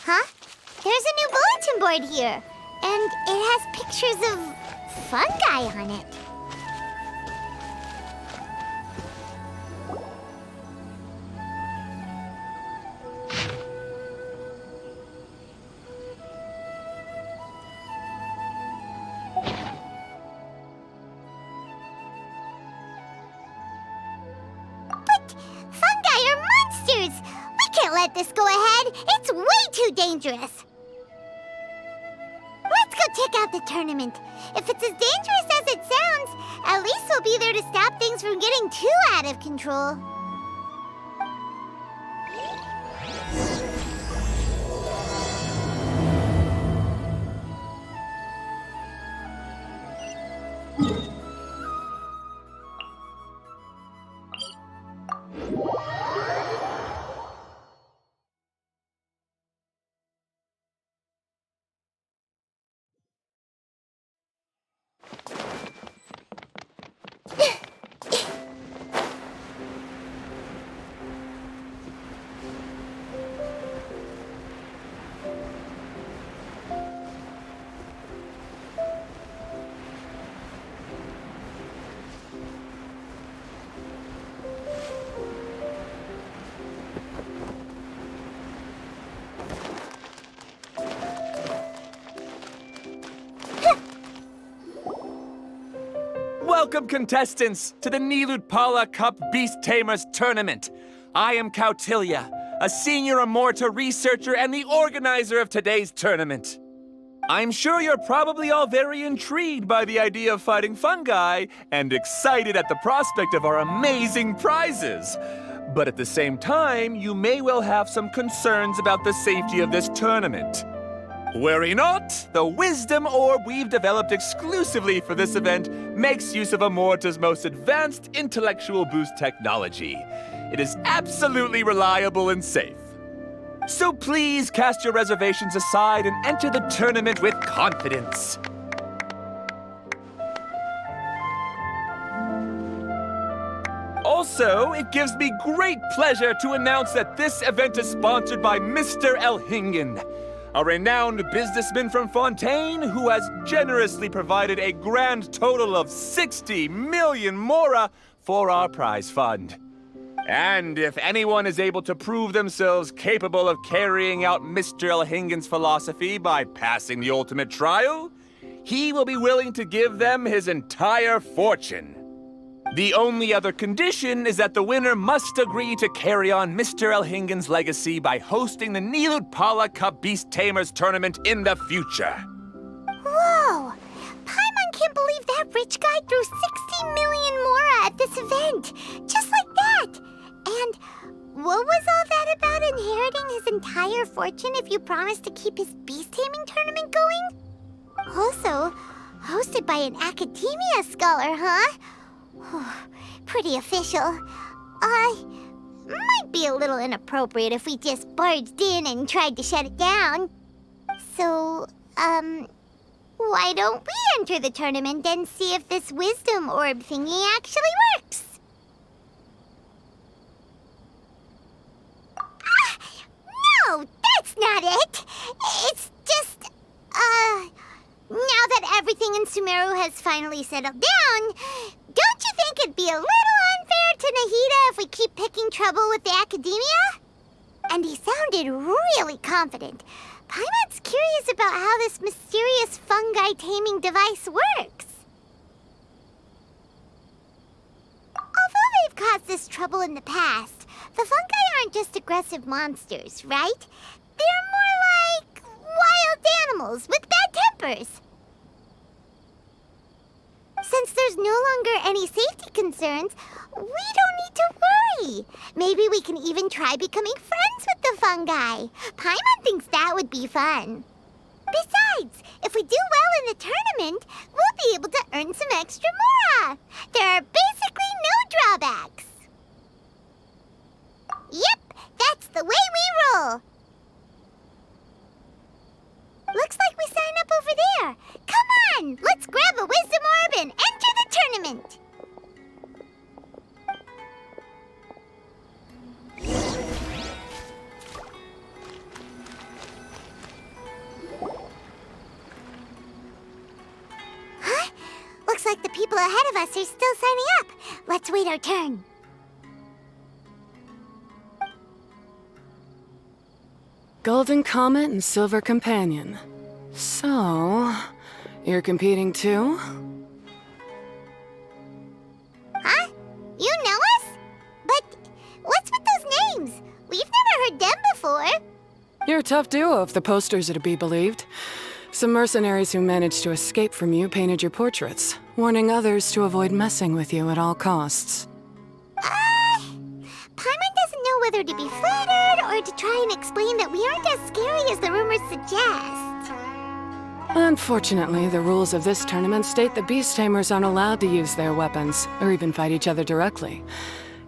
Huh? There's a new bulletin board here, and it has pictures of fungi on it. But fungi are monsters! We can't let this go ahead. It's way too dangerous. Let's go check out the tournament. If it's as dangerous as it sounds, at least we'll be there to stop things from getting too out of control. Welcome, contestants, to the Nilutpala Cup Beast Tamers Tournament. I am Kautilya, a senior Amorta researcher and the organizer of today's tournament. I'm sure you're probably all very intrigued by the idea of fighting fungi and excited at the prospect of our amazing prizes. But at the same time, you may well have some concerns about the safety of this tournament. Worry not, the wisdom orb we've developed exclusively for this event makes use of Amorta's most advanced intellectual boost technology. It is absolutely reliable and safe. So please cast your reservations aside and enter the tournament with confidence. Also, it gives me great pleasure to announce that this event is sponsored by Mr. Elhingen, a renowned businessman from Fontaine who has generously provided a grand total of 60 million mora for our prize fund. And if anyone is able to prove themselves capable of carrying out Mr. Elhingen's philosophy by passing the ultimate trial, he will be willing to give them his entire fortune. The only other condition is that the winner must agree to carry on Mr. Elhingen's legacy by hosting the Nilutpala Cup Beast Tamers Tournament in the future. Whoa! Paimon can't believe that rich guy threw 60 million mora at this event. Just like that. And what was all that about inheriting his entire fortune if you promised to keep his beast taming tournament going? Also, hosted by an academia scholar, huh? Pretty official. Might be a little inappropriate if we just barged in and tried to shut it down. So, why don't we enter the tournament and see if this wisdom orb thingy actually works? No, that's not it. It's just, now that everything in Sumeru has finally settled down, don't you think it'd be a little unfair to Nahida if we keep picking trouble with the academia? And he sounded really confident. Paimon's curious about how this mysterious fungi taming device works. Although they've caused us trouble in the past, the fungi aren't just aggressive monsters, right? They're more like wild animals with bad tempers. Since there's no longer any safety concerns, we don't need to worry. Maybe we can even try becoming friends with the fungi. Paimon thinks that would be fun. Besides, if we do well in the tournament, we'll be able to earn some extra mora. There are basically no drawbacks. Yep, that's the way we roll. Looks like we sign up over there. Come on, let's grab a wisdom orb and enter the tournament. Looks like the people ahead of us are still signing up. Let's wait our turn. Golden Comet and Silver Companion. So, you're competing too? Huh? You know us? But what's with those names? We've never heard them before. You're a tough duo if the posters are to be believed. Some mercenaries who managed to escape from you painted your portraits, warning others to avoid messing with you at all costs. Paimon doesn't know whether to be flattered or to try and explain that we aren't as scary as the rumors suggest. Unfortunately, the rules of this tournament state that beast tamers aren't allowed to use their weapons, or even fight each other directly.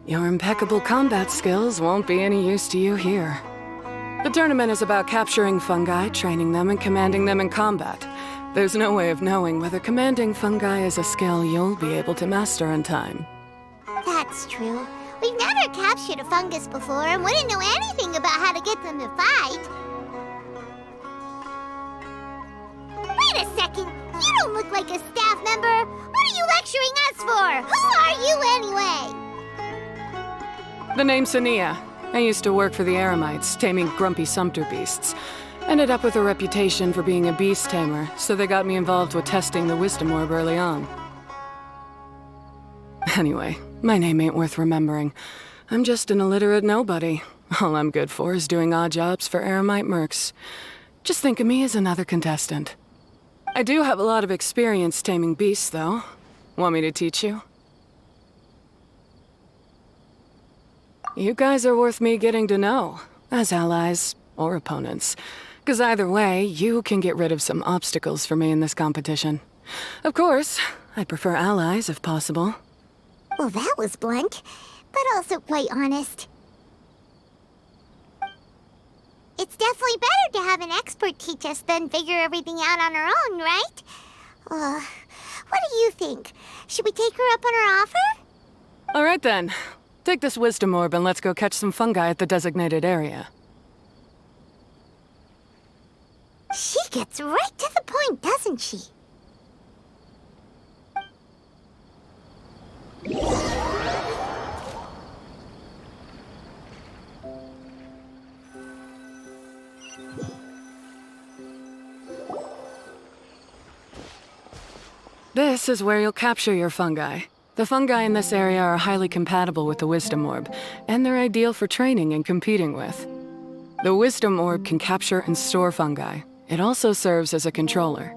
Your impeccable combat skills won't be any use to you here. The tournament is about capturing fungi, training them, and commanding them in combat. There's no way of knowing whether commanding fungi is a skill you'll be able to master in time. That's true. We've never captured a fungus before and wouldn't know anything about how to get them to fight. Wait a second! You don't look like a staff member! What are you lecturing us for? Who are you anyway? The name's Sania. I used to work for the Eremites, taming grumpy sumpter beasts. Ended up with a reputation for being a beast tamer, so they got me involved with testing the wisdom orb early on. Anyway, my name ain't worth remembering. I'm just an illiterate nobody. All I'm good for is doing odd jobs for Eremite mercs. Just think of me as another contestant. I do have a lot of experience taming beasts, though. Want me to teach you? You guys are worth me getting to know, as allies or opponents. 'Cause either way, you can get rid of some obstacles for me in this competition. Of course, I'd prefer allies if possible. Well, that was blunt, but also quite honest. It's definitely better to have an expert teach us than figure everything out on our own, right? What do you think? Should we take her up on her offer? All right then. Take this wisdom orb and let's go catch some fungi at the designated area. She gets right to the point, doesn't she? This is where you'll capture your fungi. The fungi in this area are highly compatible with the wisdom orb, and they're ideal for training and competing with. The wisdom orb can capture and store fungi. It also serves as a controller.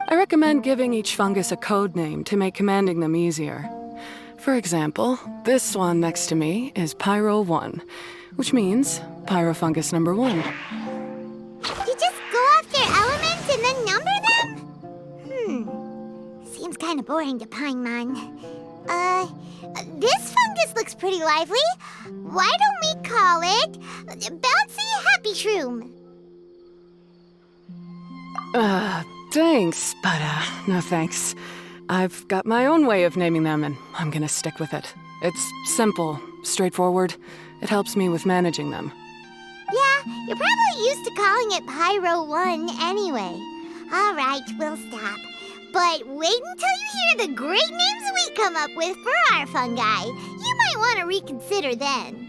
I recommend giving each fungus a code name to make commanding them easier. For example, this one next to me is Pyro 1, which means Pyrofungus number 1. You just go off their elements and then number them? Seems kind of boring to Paimon. This fungus looks pretty lively. Why don't we call it Bouncy Happy Shroom? Thanks, but no thanks. I've got my own way of naming them, and I'm gonna stick with it. It's simple, straightforward. It helps me with managing them. Yeah, you're probably used to calling it Pyro 1 anyway. All right, we'll stop. But wait until you hear the great names we come up with for our fungi. You might want to reconsider then.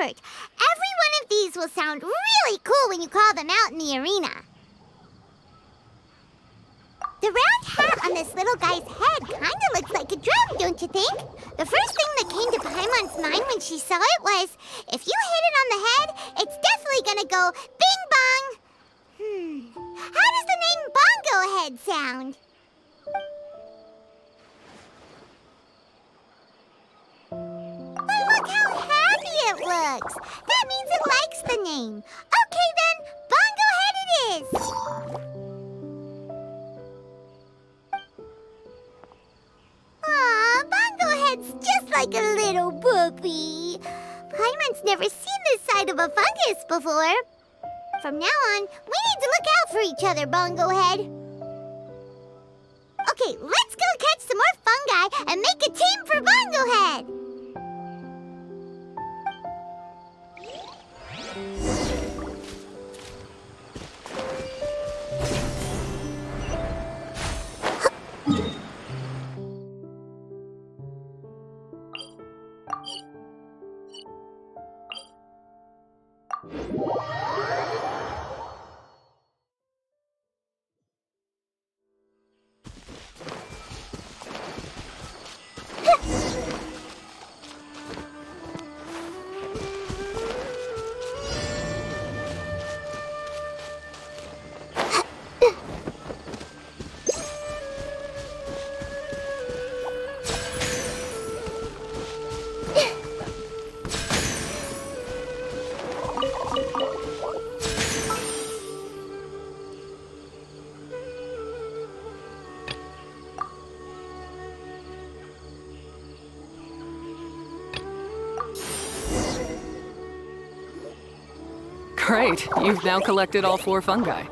effort. Every one of these will sound really cool when you call them out in the arena. The round hat on this little guy's head kinda looks like a drum, don't you think? The first thing that came to Paimon's mind when she saw it was, if you hit it on the head, it's definitely gonna go bing bong. How does the name Bongo Head sound? Well, look how happy it looks. That means it likes the name. Okay then, Bongo Head it is. Aw, Bongo Head's just like a little puppy. Paimon's never seen this side of a fungus before. From now on, we need to look out for each other, Bongo Head. Okay, let's go catch some more fungi and make a team for Bongo Head. Great, you've now collected all 4 fungi.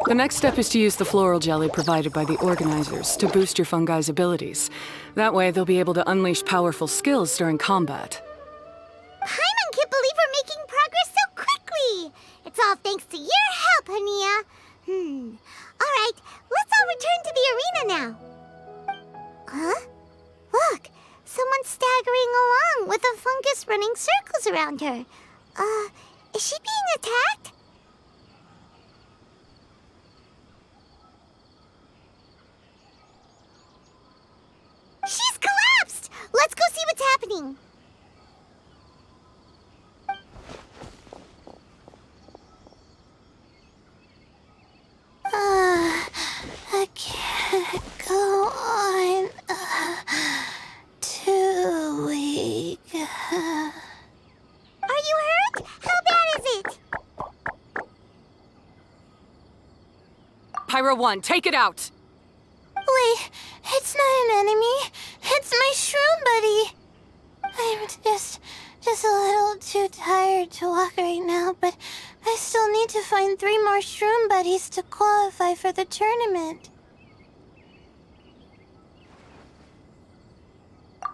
The next step is to use the floral jelly provided by the organizers to boost your fungi's abilities. That way, they'll be able to unleash powerful skills during combat. Paimon can't believe we're making progress so quickly. It's all thanks to your help, Hania. All right, let's all return to the arena now. Huh? Look, someone's staggering along with a fungus running circles around her. Is she being attacked? She's collapsed! Let's go see what's happening. I can't go on. Too weak. Are you hurt? How bad is it? Pyro 1, take it out! Wait, it's not an enemy. It's my shroom buddy. I'm just a little too tired to walk right now, but I still need to find 3 more shroom buddies to qualify for the tournament.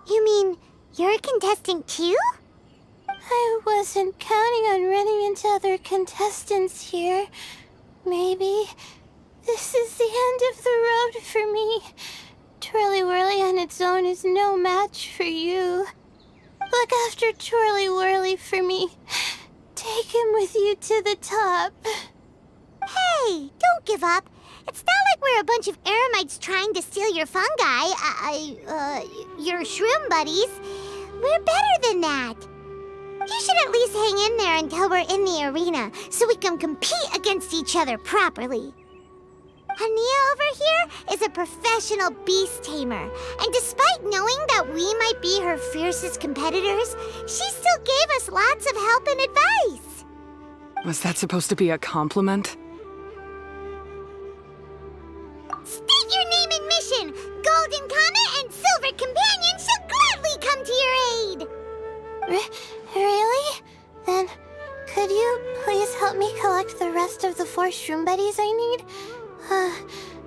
You mean you're a contestant too? I wasn't counting on running into other contestants here. Maybe this is the end of the road for me. Twirly Whirly on its own is no match for you. Look after Twirly Whirly for me. Take him with you to the top. Hey, don't give up. It's not like we're a bunch of eremites trying to steal your fungi, your shroom buddies. We're better than that. You should at least hang in there until we're in the arena, so we can compete against each other properly. Hania over here is a professional beast tamer, and despite knowing that we might be her fiercest competitors, she still gave us lots of help and advice. Was that supposed to be a compliment? State your name and mission. Golden Comet and Silver Companion shall gladly come to your aid. Really? Then, could you please help me collect the rest of the 4 shroom buddies I need?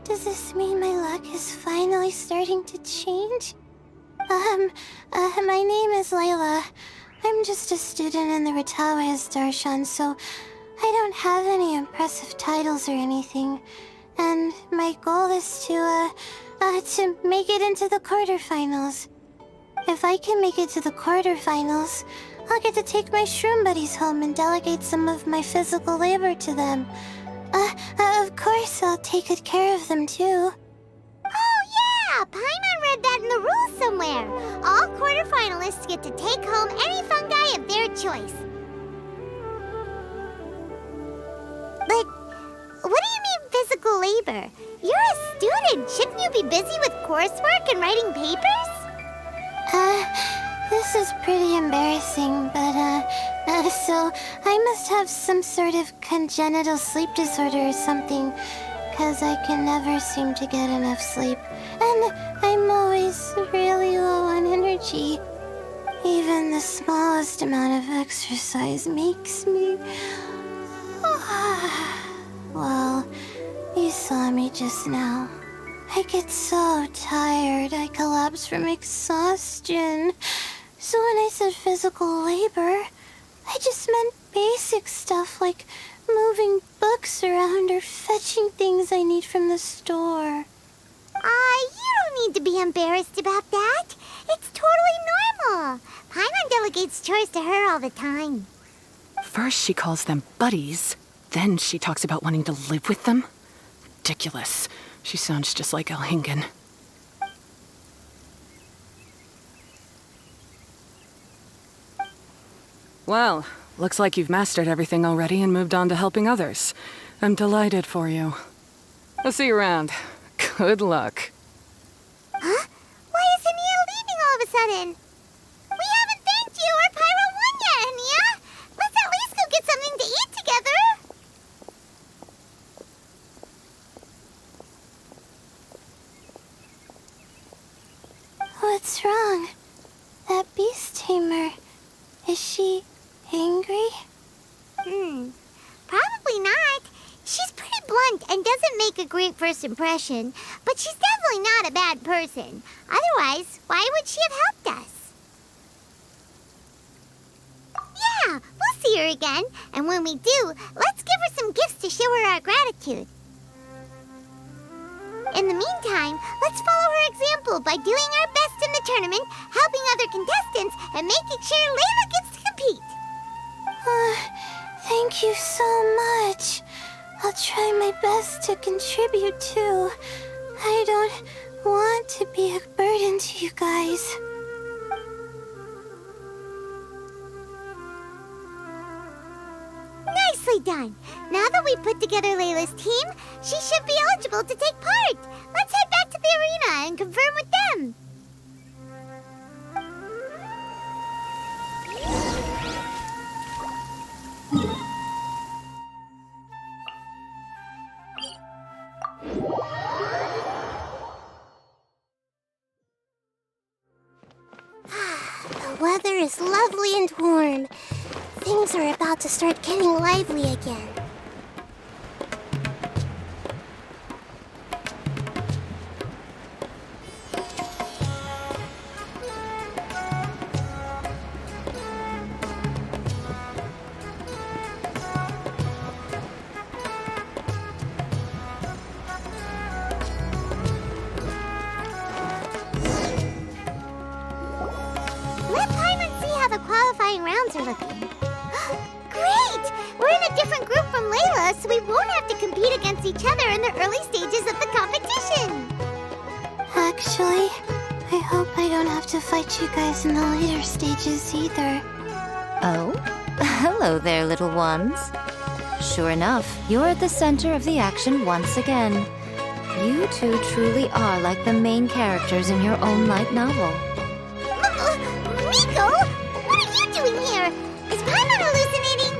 Does this mean my luck is finally starting to change? My name is Layla. I'm just a student in the Ratawa's Darshan, so I don't have any impressive titles or anything. And my goal is to make it into the quarterfinals. If I can make it to the quarterfinals, I'll get to take my shroom buddies home and delegate some of my physical labor to them. Of course, I'll take good care of them too. Oh yeah! Paimon read that in the rules somewhere. All quarterfinalists get to take home any fungi of their choice. But what do you mean physical labor? You're a student. Shouldn't you be busy with coursework and writing papers? This is pretty embarrassing, but, so I must have some sort of congenital sleep disorder or something, 'cause I can never seem to get enough sleep, and I'm always really low on energy. Even the smallest amount of exercise makes me... Well, you saw me just now. I get so tired, I collapse from exhaustion. So when I said physical labor, I just meant basic stuff like moving books around or fetching things I need from the store. You don't need to be embarrassed about that. It's totally normal. Paimon delegates chores to her all the time. First she calls them buddies, then she talks about wanting to live with them. Ridiculous. She sounds just like Elhingen. Well, looks like you've mastered everything already and moved on to helping others. I'm delighted for you. I'll see you around. Good luck. Huh? Why is Ania leaving all of a sudden? We haven't thanked you or Pyro 1 yet, Ania! Let's at least go get something to eat together! What's wrong? That beast tamer, is she angry? Probably not. She's pretty blunt and doesn't make a great first impression, but she's definitely not a bad person. Otherwise, why would she have helped us? Yeah, we'll see her again, and when we do, let's give her some gifts to show her our gratitude. In the meantime, let's follow her example by doing our best in the tournament, helping other contestants, and making sure Layla gets to compete. Thank you so much. I'll try my best to contribute too. I don't want to be a burden to you guys. Nicely done. Now that we put together Layla's team, she should be eligible to take part. Let's head back to the arena and confirm with them. The weather is lovely and warm. Things are about to start getting lively again. Let Paimon see how the qualifying rounds are looking. Great! We're in a different group from Layla, so we won't have to compete against each other in the early stages of the competition. Actually, I hope I don't have to fight you guys in the later stages either. Oh? Hello there, little ones. Sure enough, you're at the center of the action once again. You two truly are like the main characters in your own light novel. Miko! What are you doing here? Is Paimon hallucinating?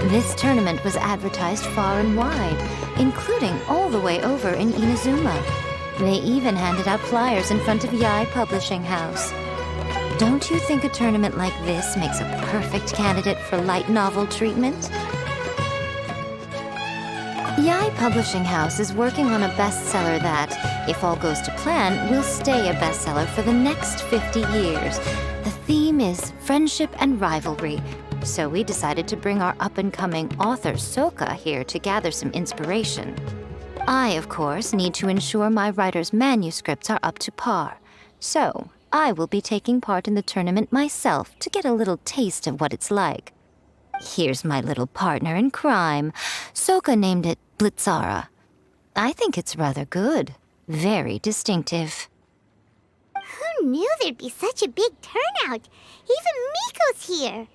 This tournament was advertised far and wide, including all the way over in Inazuma. They even handed out flyers in front of Yai Publishing House. Don't you think a tournament like this makes a perfect candidate for light novel treatment? Yai Publishing House is working on a bestseller that, if all goes to plan, will stay a bestseller for the next 50 years. The theme is friendship and rivalry, so we decided to bring our up-and-coming author Soka here to gather some inspiration. I, of course, need to ensure my writer's manuscripts are up to par, so I will be taking part in the tournament myself to get a little taste of what it's like. Here's my little partner in crime. Soka named it Blitzara. I think it's rather good. Very distinctive. Who knew there'd be such a big turnout? Even Miko's here.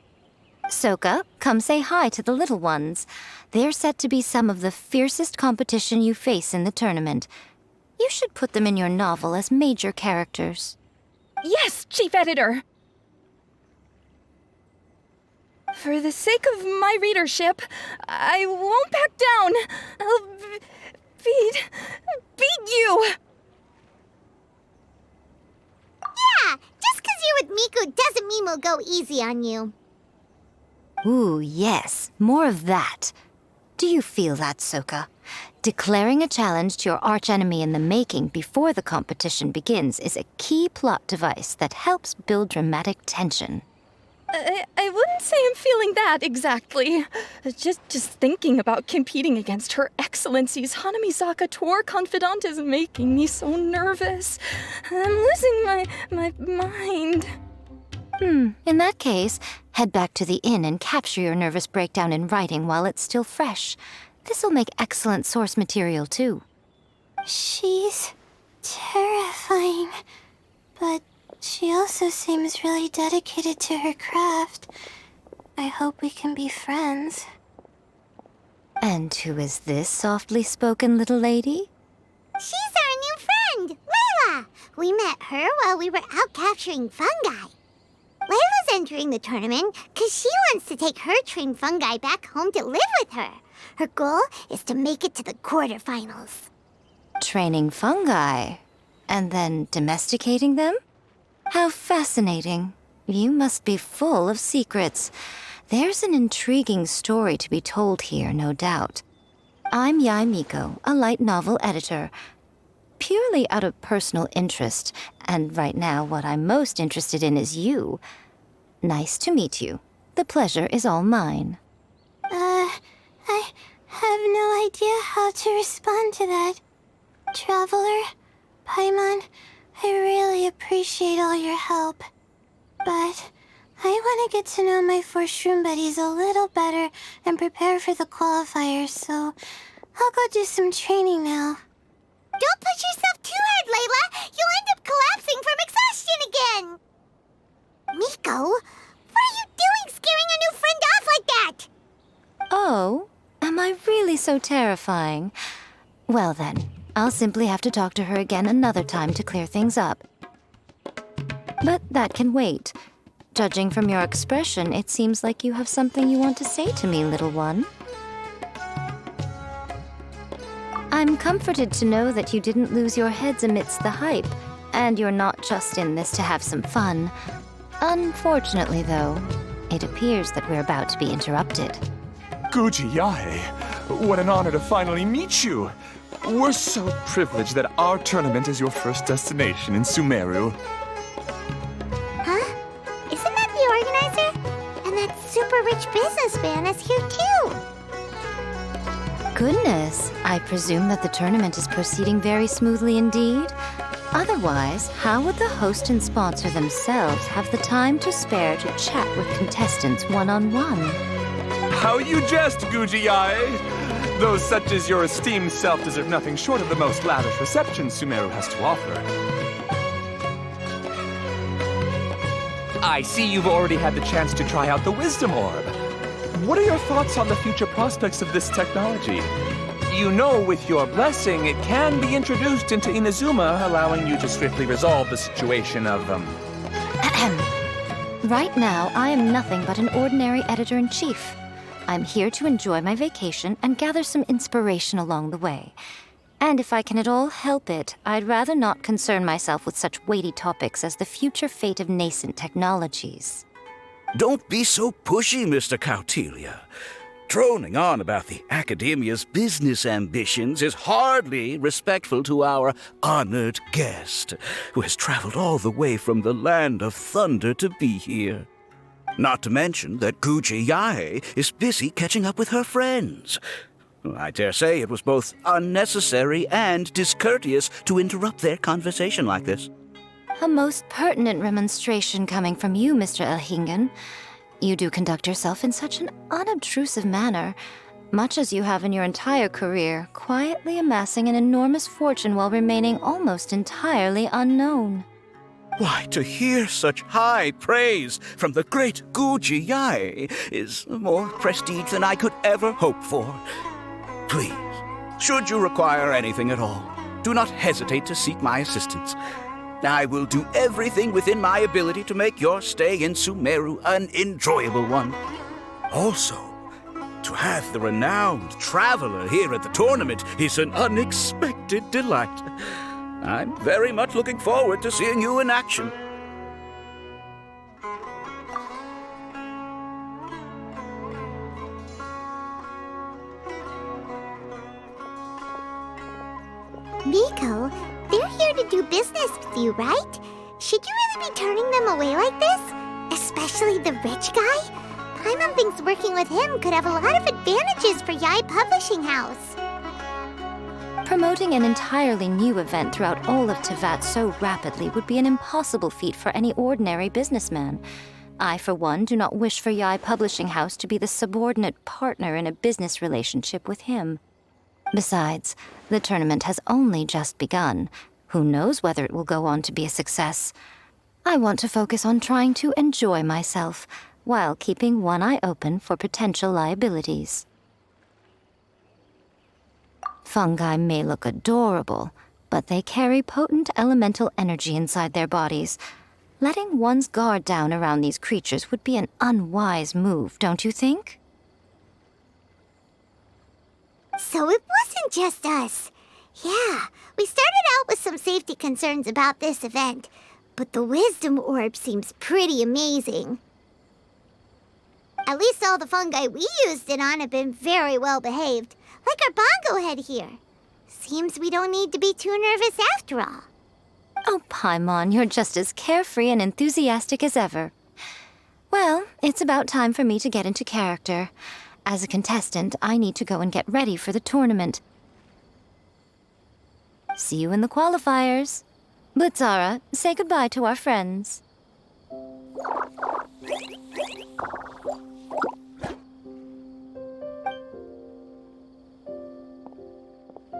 Soka, come say hi to the little ones. They're set to be some of the fiercest competition you face in the tournament. You should put them in your novel as major characters. Yes, Chief Editor! For the sake of my readership, I won't back down. I'll beat you! Yeah, just 'cause you're with Miko doesn't mean we'll go easy on you. Ooh, yes, more of that. Do you feel that, Soka? Declaring a challenge to your archenemy in the making before the competition begins is a key plot device that helps build dramatic tension. I wouldn't say I'm feeling that exactly. Just thinking about competing against Her Excellency's Hanamizaka tour confidant is making me so nervous. I'm losing my mind. In that case, head back to the inn and capture your nervous breakdown in writing while it's still fresh. This'll make excellent source material, too. She's terrifying, but she also seems really dedicated to her craft. I hope we can be friends. And who is this softly spoken little lady? She's our new friend, Layla. We met her while we were out capturing fungi. Layla's entering the tournament because she wants to take her trained fungi back home to live with her. Her goal is to make it to the quarterfinals. Training fungi, and then domesticating them? How fascinating. You must be full of secrets. There's an intriguing story to be told here, no doubt. I'm Yai Miko, a light novel editor. Purely out of personal interest, and right now what I'm most interested in is you. Nice to meet you. The pleasure is all mine. I have no idea how to respond to that. Traveler, Paimon, I really appreciate all your help. But I want to get to know my 4 shroom buddies a little better and prepare for the qualifiers, so I'll go do some training now. Don't push yourself too hard, Layla. You'll end up collapsing from exhaustion again. Miko, what are you doing scaring a new friend off like that? Oh, am I really so terrifying? Well then, I'll simply have to talk to her again another time to clear things up. But that can wait. Judging from your expression, it seems like you have something you want to say to me, little one. I'm comforted to know that you didn't lose your heads amidst the hype, and you're not just in this to have some fun. Unfortunately, though, it appears that we're about to be interrupted. Guji Yae, what an honor to finally meet you. We're so privileged that our tournament is your first destination in Sumeru. Huh? Isn't that the organizer? And that super rich businessman is here too. Goodness, I presume that the tournament is proceeding very smoothly indeed. Otherwise, how would the host and sponsor themselves have the time to spare to chat with contestants one-on-one? How you jest, Guji Yae! Those such as your esteemed self deserve nothing short of the most lavish reception Sumeru has to offer. I see you've already had the chance to try out the Wisdom Orb. What are your thoughts on the future prospects of this technology? You know, with your blessing, it can be introduced into Inazuma, allowing you to swiftly resolve the situation of, Right now, I am nothing but an ordinary editor-in-chief. I'm here to enjoy my vacation and gather some inspiration along the way. And if I can at all help it, I'd rather not concern myself with such weighty topics as the future fate of nascent technologies. Don't be so pushy, Mr. Kautelia. Droning on about the Academia's business ambitions is hardly respectful to our honored guest, who has traveled all the way from the land of thunder to be here. Not to mention that Guji Yae is busy catching up with her friends. I dare say it was both unnecessary and discourteous to interrupt their conversation like this. A most pertinent remonstration coming from you, Mr. Elhingen. You do conduct yourself in such an unobtrusive manner, much as you have in your entire career, quietly amassing an enormous fortune while remaining almost entirely unknown. Why, to hear such high praise from the great Guji Yai is more prestige than I could ever hope for. Please, should you require anything at all, do not hesitate to seek my assistance. I will do everything within my ability to make your stay in Sumeru an enjoyable one. Also, to have the renowned traveler here at the tournament is an unexpected delight. I'm very much looking forward to seeing you in action. Miko, they're here to do business with you, right? Should you really be turning them away like this? Especially the rich guy? Paimon thinks working with him could have a lot of advantages for Yai Publishing House. Promoting an entirely new event throughout all of Teyvat so rapidly would be an impossible feat for any ordinary businessman. I, for one, do not wish for Yai Publishing House to be the subordinate partner in a business relationship with him. Besides, the tournament has only just begun. Who knows whether it will go on to be a success? I want to focus on trying to enjoy myself, while keeping one eye open for potential liabilities. Fungi may look adorable, but they carry potent elemental energy inside their bodies. Letting one's guard down around these creatures would be an unwise move, don't you think? So it wasn't just us. Yeah, we started out with some safety concerns about this event, but the wisdom orb seems pretty amazing. At least all the fungi we used it on have been very well behaved, like our bongo head here. Seems we don't need to be too nervous after all. Oh, Paimon, you're just as carefree and enthusiastic as ever. Well, it's about time for me to get into character. As a contestant, I need to go and get ready for the tournament. See you in the qualifiers. Blitzara, say goodbye to our friends.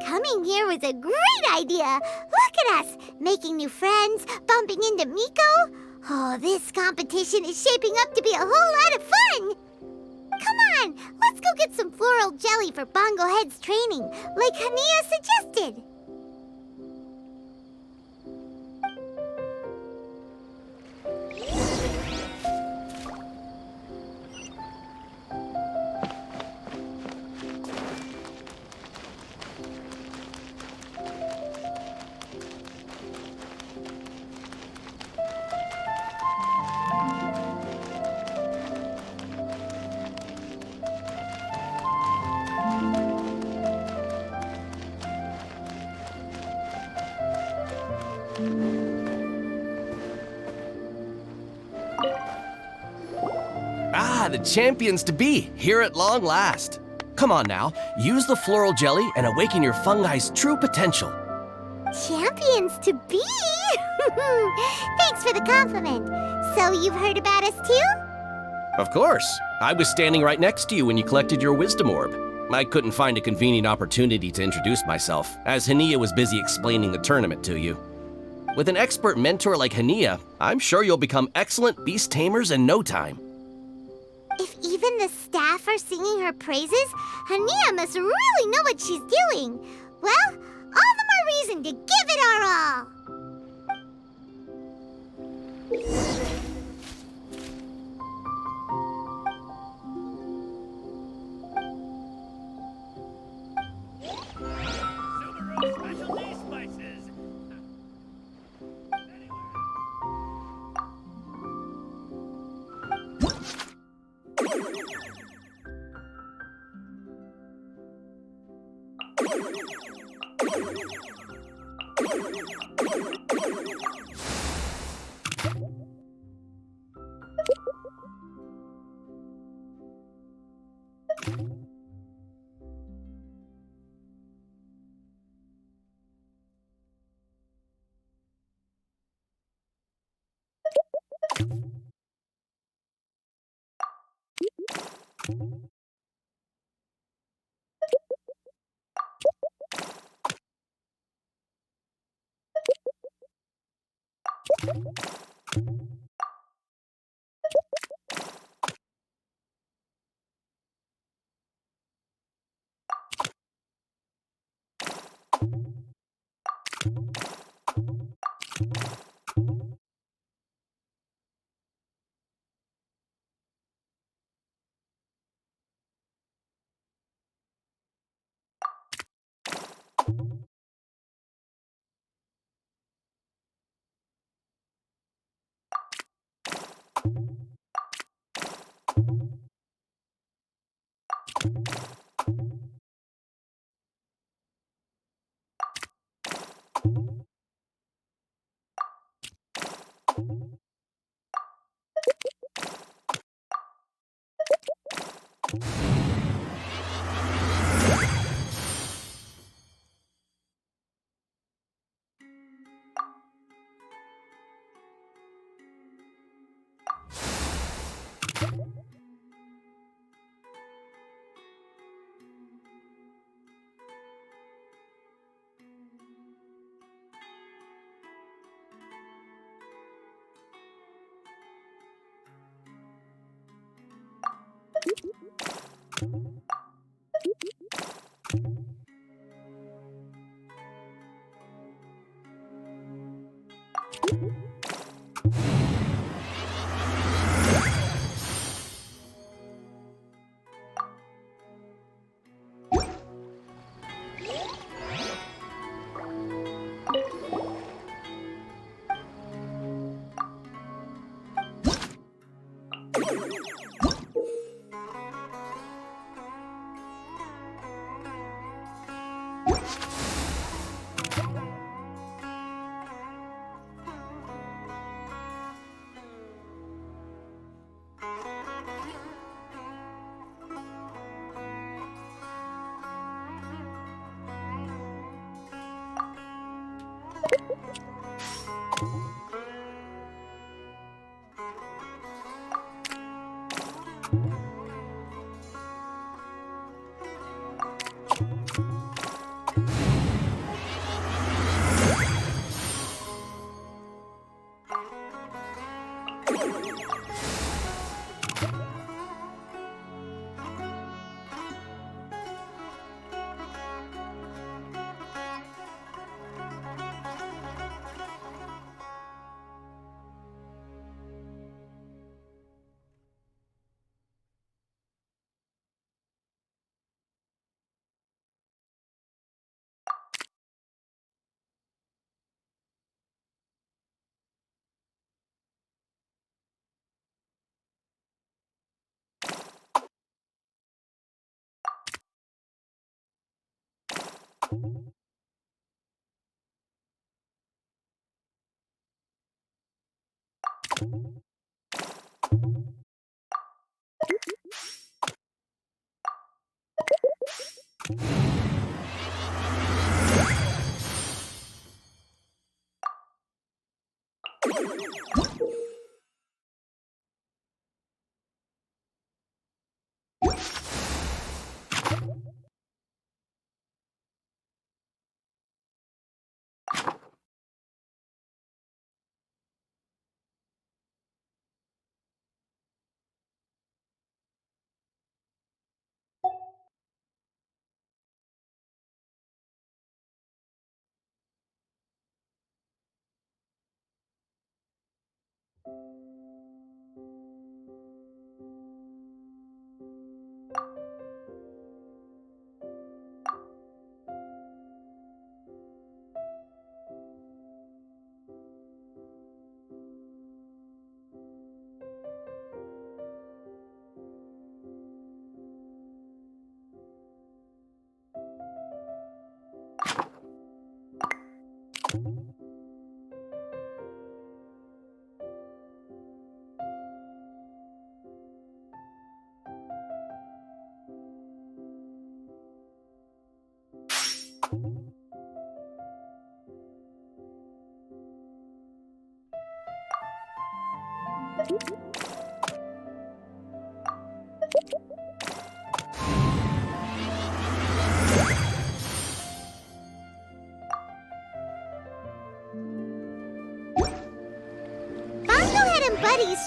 Coming here was a great idea. Look at us, making new friends, bumping into Miko. Oh, this competition is shaping up to be a whole lot of fun. Come on, let's go get some floral jelly for Bongo Head's training, like Hania suggested. Ah, the champions to be, here at long last. Come on now, use the floral jelly and awaken your fungi's true potential. Champions to be? Thanks for the compliment. So you've heard about us too? Of course. I was standing right next to you when you collected your wisdom orb. I couldn't find a convenient opportunity to introduce myself, as Hania was busy explaining the tournament to you. With an expert mentor like Hania, I'm sure you'll become excellent beast tamers in no time. If even the staff are singing her praises, Hania must really know what she's doing. Well, all the more reason to give it our all.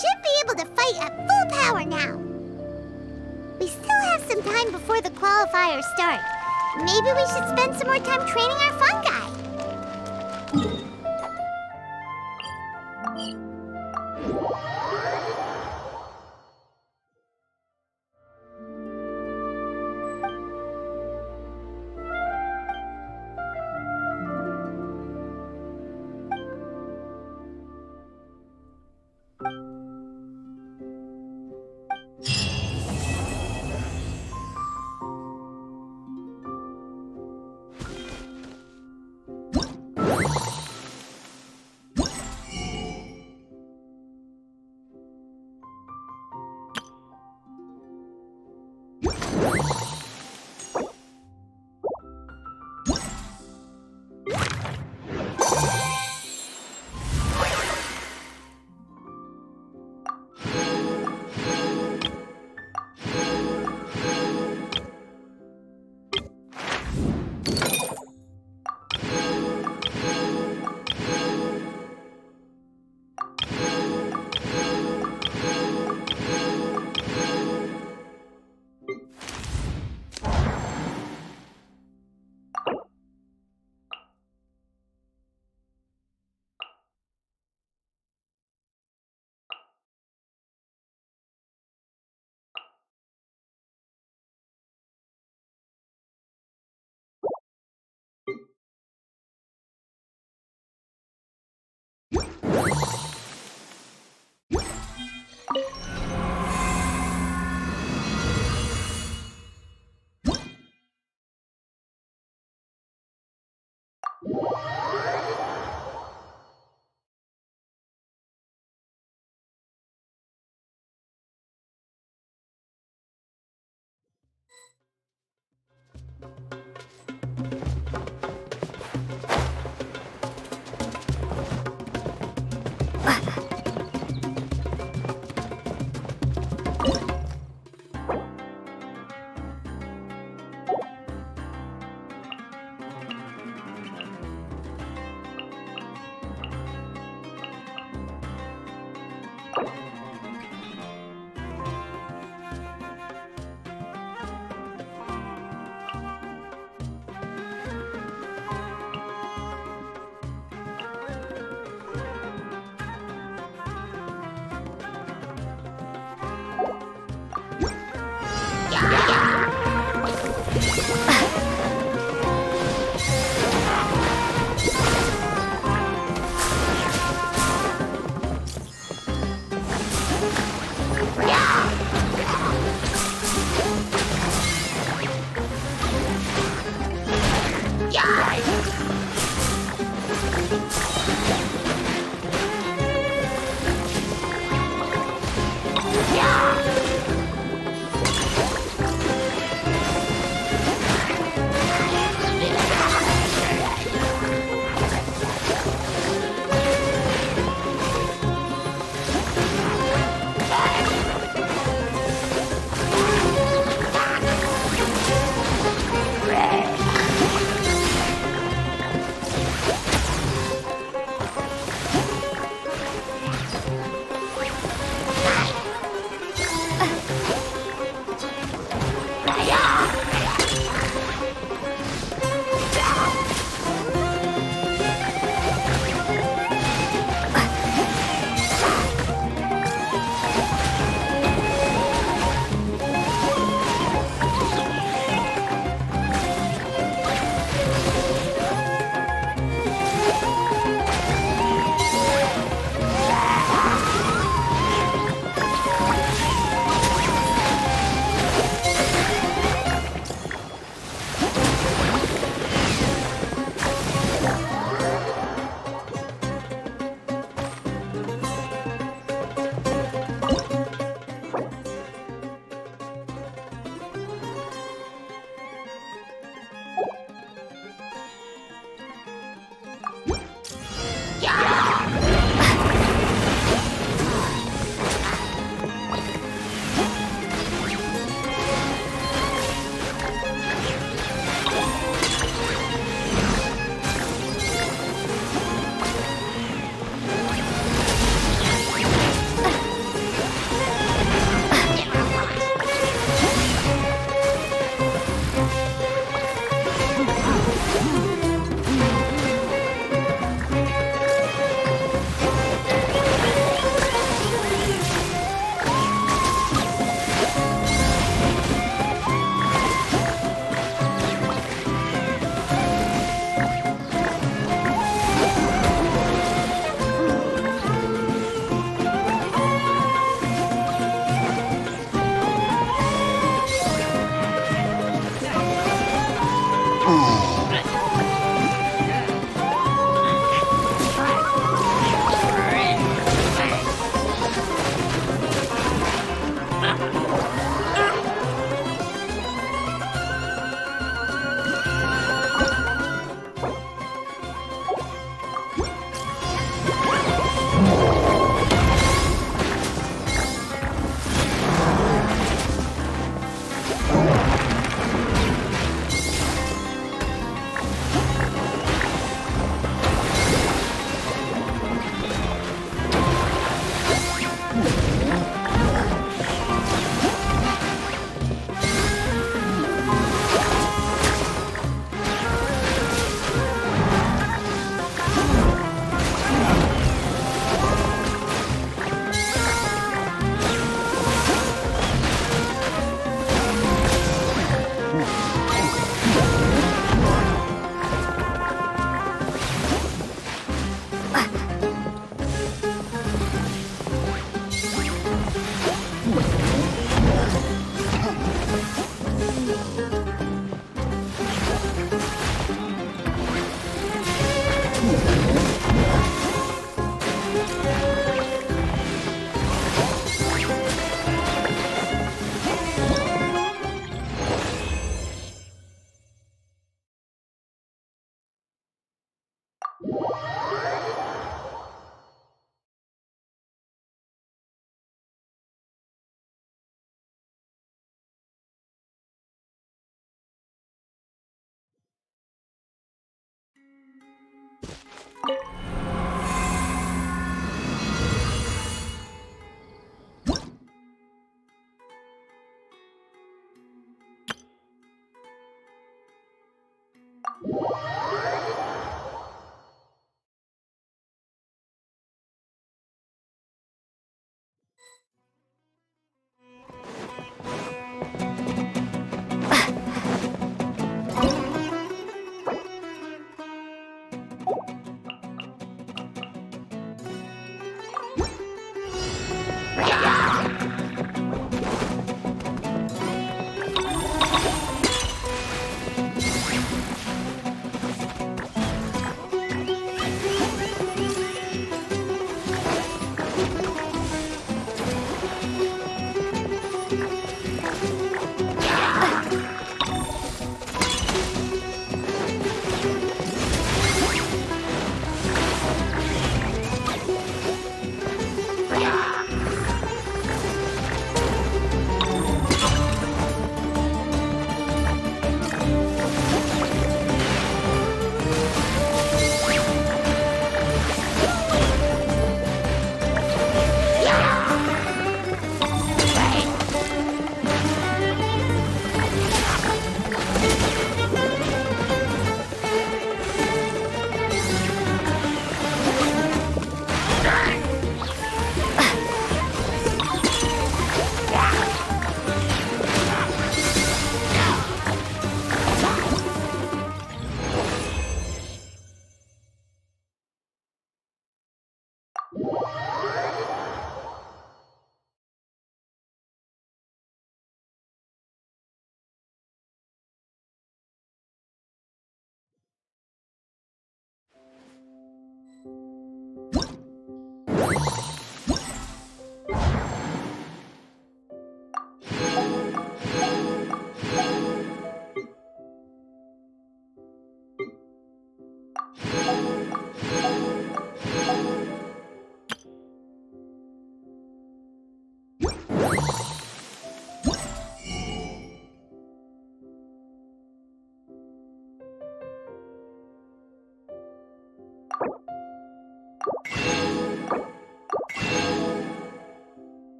should be able to fight at full power now. We still have some time before the qualifiers start. Maybe we should spend some more time training our fungi.